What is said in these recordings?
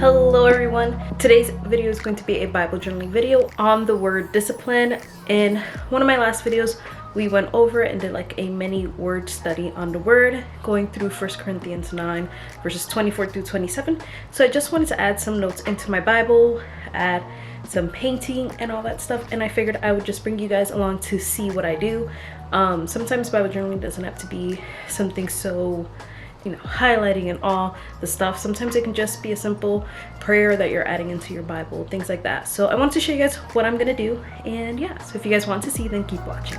Hello everyone. Today's video is going to be a Bible journaling video on the word discipline. In one of my last videos, we went over and did like a mini word study on the word, going through 1 Corinthians 9 verses 24 through 27. So I just wanted to add some notes into my Bible, add some painting and all that stuff, and I figured I would just bring you guys along to see what I do. Sometimes Bible journaling doesn't have to be something so highlighting and all the stuff. Sometimes it can just be a simple prayer that you're adding into your Bible, things like that. So I want to show you guys what I'm gonna do, and yeah, so if you guys want to see, then keep watching.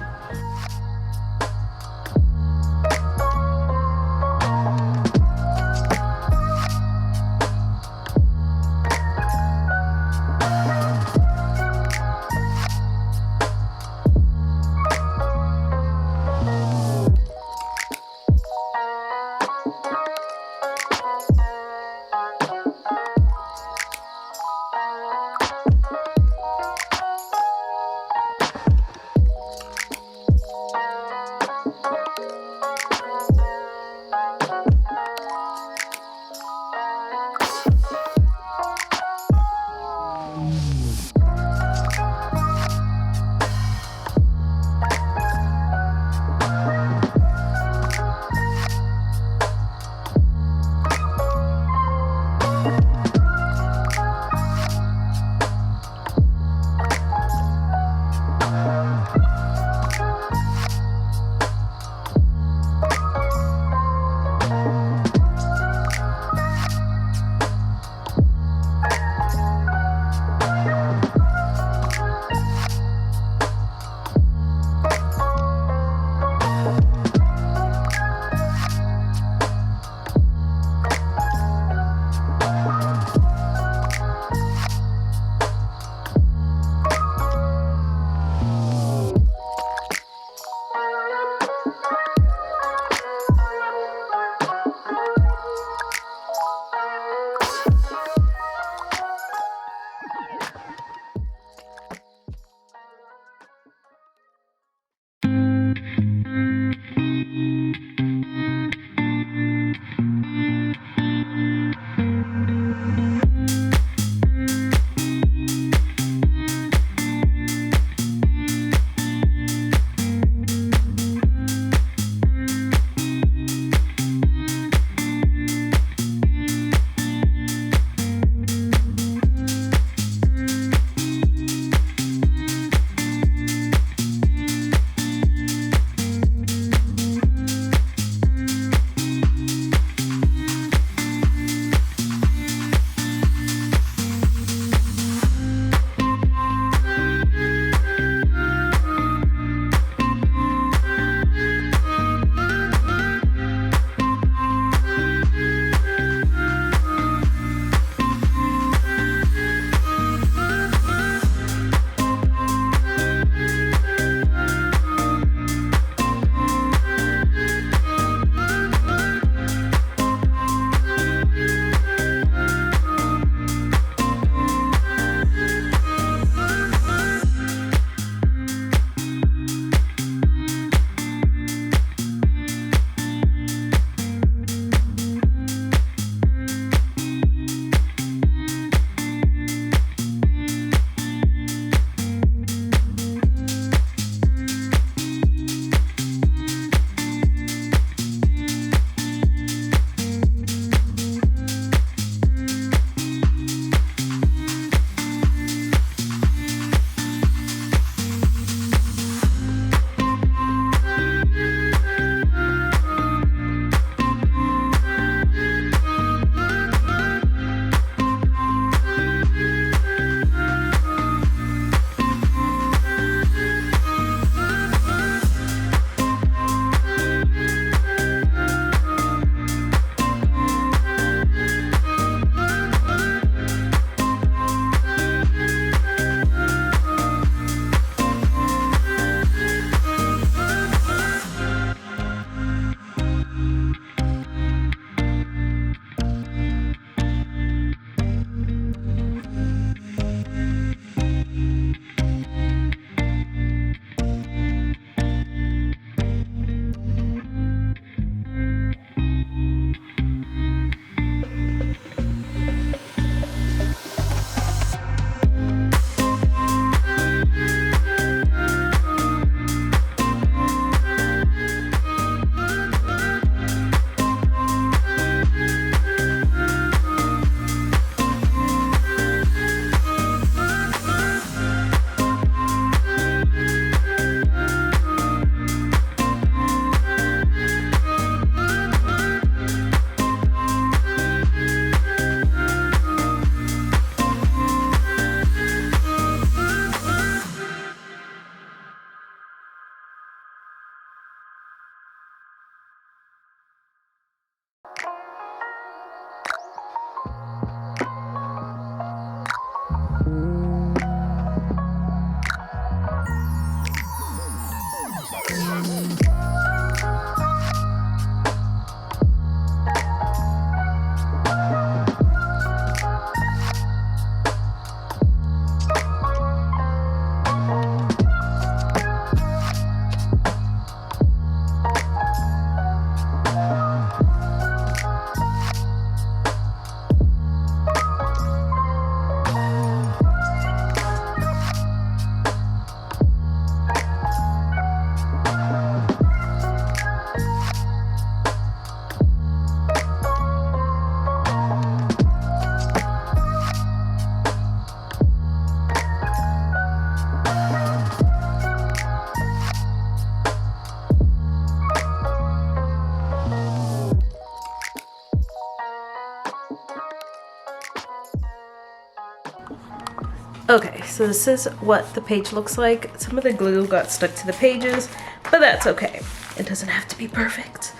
Okay, so this is what the page looks like. Some of the glue got stuck to the pages, but that's okay. It doesn't have to be perfect.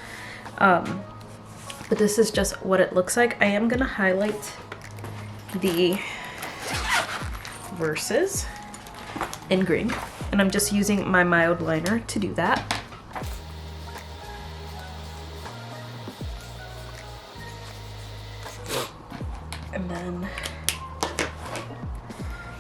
But this is just what it looks like. I am gonna highlight the verses in green, and I'm just using my mild liner to do that. And then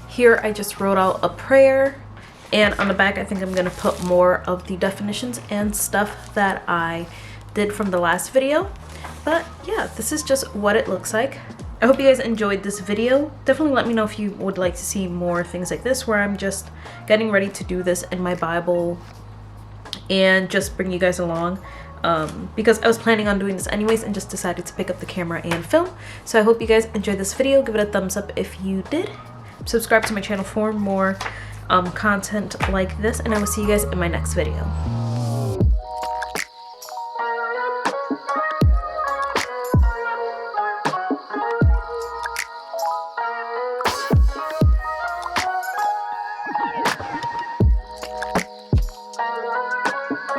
here I just wrote out a prayer, and on the back I think I'm gonna put more of the definitions and stuff that I did from the last video. But yeah, this is just what it looks like. I hope you guys enjoyed this video. Definitely let me know if you would like to see more things like this, where I'm just getting ready to do this in my Bible and just bring you guys along, because I was planning on doing this anyways and just decided to pick up the camera and film. So I hope you guys enjoyed this video. Give it a thumbs up if you did. Subscribe to my channel for more content like this, and I will see you guys in my next video.